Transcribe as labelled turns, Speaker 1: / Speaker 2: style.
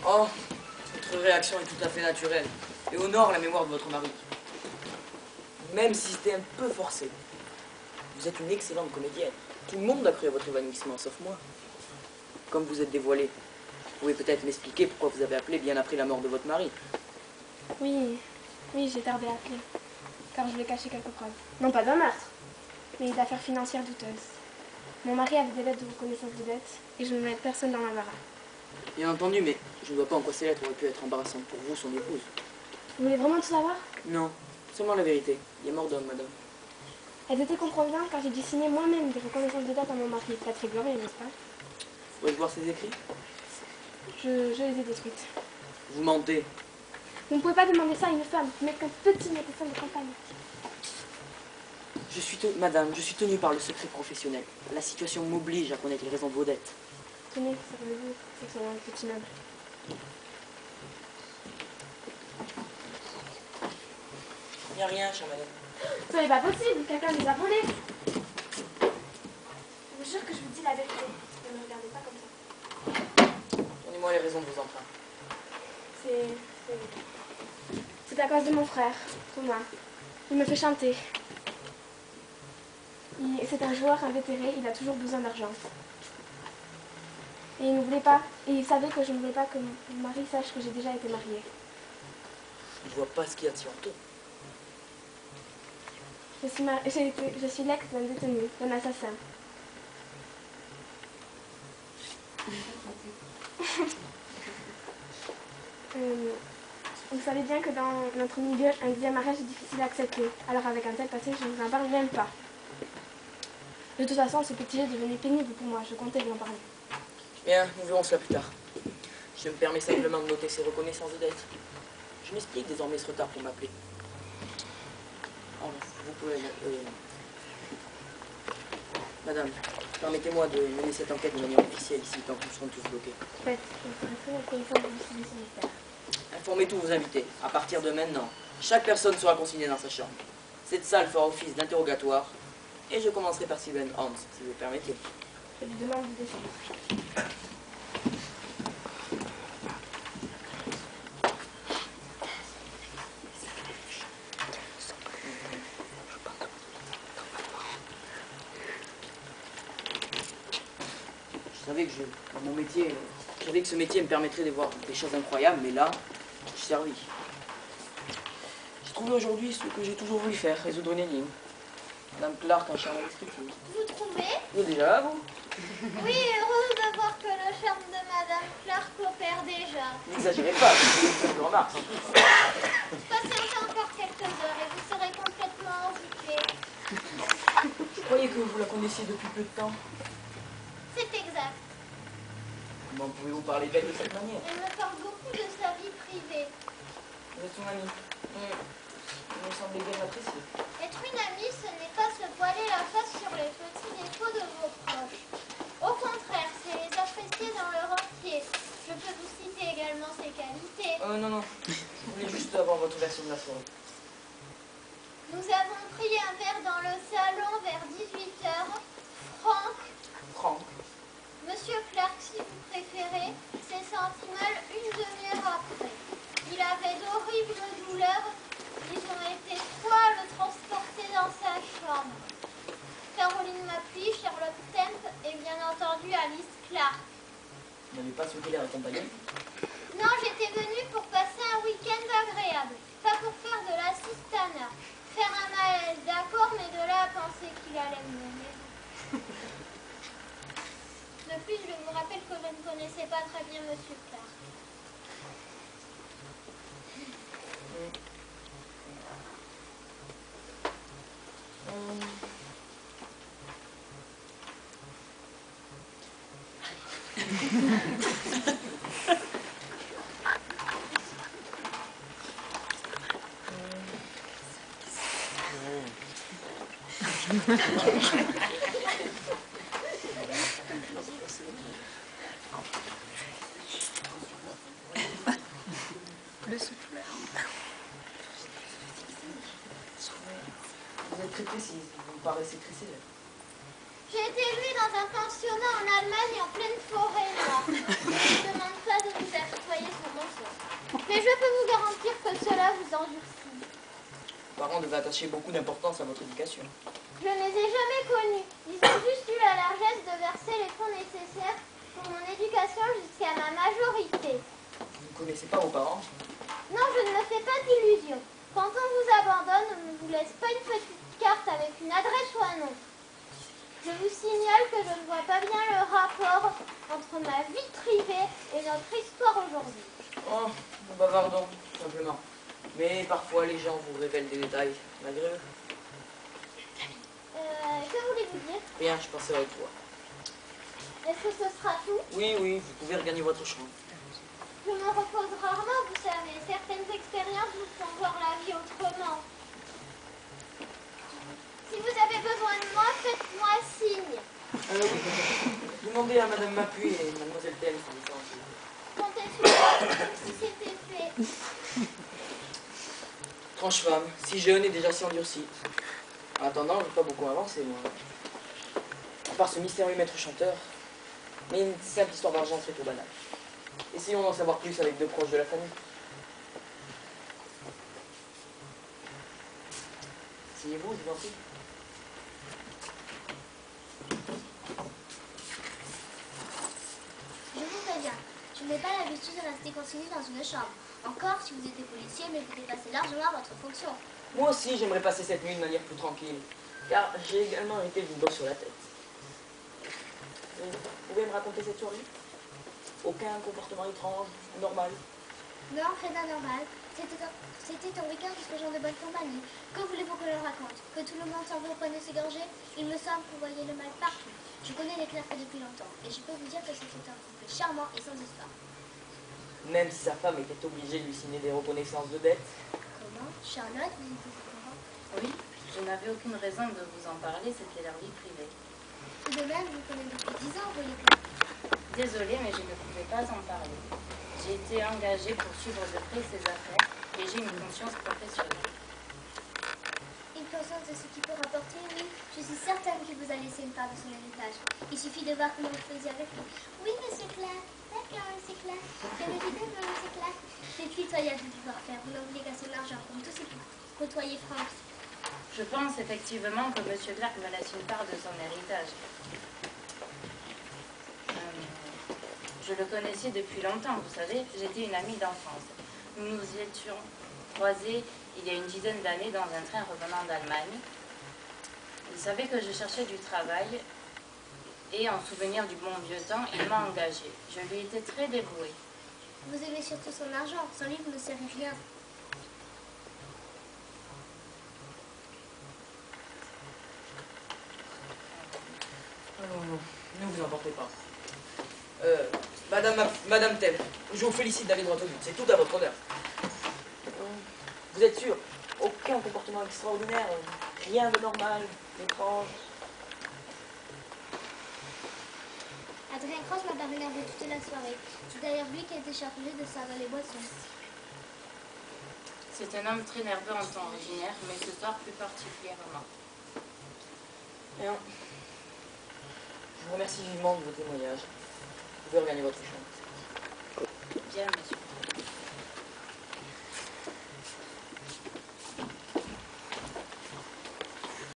Speaker 1: Oh, votre réaction est tout à fait naturelle et honore la mémoire de votre mari. Même si c'était un peu forcé. Vous êtes une excellente comédienne. Tout le monde a cru à votre évanouissement, sauf moi. Comme vous êtes dévoilée, vous pouvez peut-être m'expliquer pourquoi vous avez appelé bien après la mort de votre mari.
Speaker 2: Oui, j'ai tardé à appeler, car je voulais cacher quelques preuves. Non pas d'un meurtre, mais d'affaires financières douteuses. Mon mari avait des lettres de reconnaissance de dette, et je ne mets personne dans l'embarras.
Speaker 1: Bien entendu, mais je ne vois pas en quoi ces lettres auraient pu être embarrassantes pour vous, son épouse.
Speaker 2: Vous voulez vraiment tout savoir?
Speaker 1: Non, seulement la vérité. Il est mort d'homme, madame.
Speaker 2: Elles étaient compromettantes car j'ai dû signer moi-même des reconnaissances de dette à mon mari. Pas très glorieux, n'est-ce pas?
Speaker 1: Pourrais-je voir ses écrits?
Speaker 2: Je les ai détruites.
Speaker 1: Vous mentez.
Speaker 2: Vous ne pouvez pas demander ça à une femme, mais qu'un petit médecin de campagne.
Speaker 1: Madame, je suis tenue par le secret professionnel. La situation m'oblige à connaître les raisons de vos dettes.
Speaker 2: Tenez, servez-vous, c'est sur un petit meuble.
Speaker 1: Il n'y a rien, chère madame.
Speaker 2: Ce n'est pas possible, quelqu'un les a volés. Je vous jure que je vous dis la vérité. Ne me regardez pas comme ça.
Speaker 1: Donnez-moi les raisons de vos emprunts.
Speaker 2: C'est à cause de mon frère, Thomas. Il me fait chanter. C'est un joueur invétéré, il a toujours besoin d'argent. Et il ne voulait pas, et il savait que je ne voulais pas que mon mari sache que j'ai déjà été mariée.
Speaker 1: Je ne vois pas ce qu'il y a de si honteux.
Speaker 2: Je suis l'ex d'un détenu, d'un assassin. Vous savez bien que dans notre milieu, un deuxième mariage est difficile à accepter. Alors avec un tel passé, je ne vous en parle même pas. De toute façon, ce petit jeu devenait pénible pour moi. Je comptais vous en parler.
Speaker 1: Bien, nous verrons cela plus tard. Je me permets simplement de noter ces reconnaissances de dette. Je m'explique désormais ce retard pour m'appeler. Vous pouvez... Madame, permettez-moi de mener cette enquête de manière officielle ici, tant que nous serons tous bloqués.
Speaker 2: Faites, je serai très reconnaissante de vous solliciter.
Speaker 1: Informez tous vos invités. À partir de maintenant, chaque personne sera consignée dans sa chambre. Cette salle fera office d'interrogatoire. Et je commencerai par Sylvain Hans, si vous le permettez.
Speaker 2: Je lui demande de descendre.
Speaker 1: Je savais que dans mon métier, je savais que ce métier me permettrait de voir des choses incroyables, mais là, je suis servi. J'ai trouvé aujourd'hui ce que j'ai toujours voulu faire, résoudre une énigme. Madame Clark, un charme descriptif.
Speaker 3: Vous trouvez?
Speaker 1: Vous déjà, vous?
Speaker 3: Oui, heureuse de voir que le charme de Madame Clark opère déjà.
Speaker 1: N'exagérez pas, c'est une remarque.
Speaker 3: Patientez encore quelques heures et vous serez complètement envoûté.
Speaker 1: Je croyais que vous la connaissiez depuis peu de temps.
Speaker 3: C'est exact.
Speaker 1: Comment pouvez-vous parler d'elle de cette manière?
Speaker 3: Elle me parle beaucoup de sa vie privée.
Speaker 1: Vous êtes son amie. Vous me semblez bien l'apprécier.
Speaker 3: Être une amie, ce n'est pas se voiler la face sur les petits défauts de vos proches. Au contraire, c'est les apprécier dans leur entier. Je peux vous citer également ses qualités.
Speaker 1: Non. Je voulais juste avoir votre version de la soirée.
Speaker 3: Nous avons pris un verre dans le salon vers 18h.
Speaker 1: Franck.
Speaker 3: Monsieur Clark, si vous préférez, s'est senti mal une demi-heure après. Il avait d'horribles douleurs. Ils ont été trois à le transporter dans sa chambre. Caroline Mappy, Charlotte Temp et bien entendu Alice Clark.
Speaker 1: Vous n'avez pas souhaité les accompagner?
Speaker 3: Non, j'étais venue pour passer un week-end agréable, pas pour faire de l'assistanat. Faire un malaise, d'accord, mais de là à penser qu'il allait me mener. De plus, je vous rappelle que je ne connaissais pas très bien Monsieur Clark.
Speaker 1: Le souffleur. Vous êtes très précise, vous me paraissez très sévère.
Speaker 3: J'ai été élevée dans un pensionnat en Allemagne en pleine forêt noire. Je ne demande pas de vous apitoyer je peux vous garantir que cela vous endurcit.
Speaker 1: Les parents devaient attacher beaucoup d'importance à votre éducation.
Speaker 3: Je ne les ai jamais connus. Ils ont juste eu la largesse de verser les fonds nécessaires pour mon éducation jusqu'à ma majorité.
Speaker 1: Vous ne connaissez pas vos parents?
Speaker 3: Non, je ne me fais pas d'illusions. Quand on vous abandonne, on ne vous laisse pas une petite carte avec une adresse ou un nom. Je vous signale que je ne vois pas bien le rapport entre ma vie privée et notre histoire aujourd'hui.
Speaker 1: Oh, nous bavardons, simplement. Mais parfois, les gens vous révèlent des détails, malgré eux.
Speaker 3: Que voulez-vous dire?
Speaker 1: Rien, je pensais à votre voix.
Speaker 3: Est-ce que ce sera tout?
Speaker 1: Oui, oui, vous pouvez regagner votre chambre.
Speaker 3: Je me repose rarement, vous savez. Certaines expériences vous font voir la vie autrement. Si vous avez besoin de moi, faites-moi signe.
Speaker 1: Oui. Demandez à Madame Mapuy et Mademoiselle Thème si vous sentez.
Speaker 3: Comptez sur moi comme si c'était fait.
Speaker 1: Tranche femme, si jeune et déjà si endurcie. En attendant, je n'ai pas beaucoup avancé, moi. À part ce mystérieux maître chanteur, mais une simple histoire d'argent serait trop banale. Essayons d'en savoir plus avec deux proches de la famille. Asseyez-vous, je vous en prie.
Speaker 4: Je vous préviens, je n'ai pas l'habitude de rester consigné dans une chambre. Encore si vous étiez policier, mais vous dépassez largement votre fonction.
Speaker 1: Moi aussi, j'aimerais passer cette nuit de manière plus tranquille, car j'ai également hérité d'une bosse sur la tête. Vous pouvez me raconter cette soirée? Aucun comportement étrange, normal?
Speaker 4: Non, rien d'anormal. C'était un week-end jusqu'au genre de bonne compagnie. Que voulez-vous que je raconte? Que tout le monde semble prenait ses gorgées? Il me semble que vous voyez le mal partout. Je connais les Clark depuis longtemps, et je peux vous dire que c'était un couple charmant et sans histoire.
Speaker 1: Même si sa femme était obligée de lui signer des reconnaissances de dette.
Speaker 4: Comment? Charlotte, vous êtes au courant?
Speaker 5: Oui, je n'avais aucune raison de vous en parler, c'était leur vie privée.
Speaker 4: Tout de même, vous connaissez depuis 10 ans, vous les Clark.
Speaker 5: Désolée, mais je ne pouvais pas en parler. J'ai été engagée pour suivre de près ces affaires et j'ai une conscience professionnelle.
Speaker 4: Une conscience de ce qui peut rapporter, oui. Je suis certaine qu'il vous a laissé une part de son héritage. Il suffit de voir comment vous faisiez avec lui. Oui, monsieur Clark. D'accord, monsieur Clark. Bien évidemment, monsieur Clark. C'est pitoyable de pouvoir faire une obligation d'argent comme tous ceux qui côtoyaient France.
Speaker 5: Je pense effectivement que M. Clark me laisse une part de son héritage. Je le connaissais depuis longtemps, vous savez, j'étais une amie d'enfance. Nous nous étions croisés il y a une dizaine d'années dans un train revenant d'Allemagne. Il savait que je cherchais du travail et en souvenir du bon vieux temps, il m'a engagée. Je lui étais très dévouée.
Speaker 4: Vous aimez surtout son argent. Sans lui, vous ne serez rien.
Speaker 1: Ne vous emportez pas. Madame Thème, je vous félicite d'aller droit au but. C'est tout à votre honneur. Vous êtes sûr? Aucun comportement extraordinaire, rien de normal, d'étrange.
Speaker 4: Adrien Cross m'a paru nerveux toute la soirée. C'est d'ailleurs lui qui a été chargé de servir les boissons.
Speaker 5: C'est un homme très nerveux en temps ordinaire, mais ce soir plus particulièrement.
Speaker 1: Bien. Je vous remercie vivement de vos témoignages. Vous pouvez regagner votre chambre.
Speaker 5: Bien, monsieur.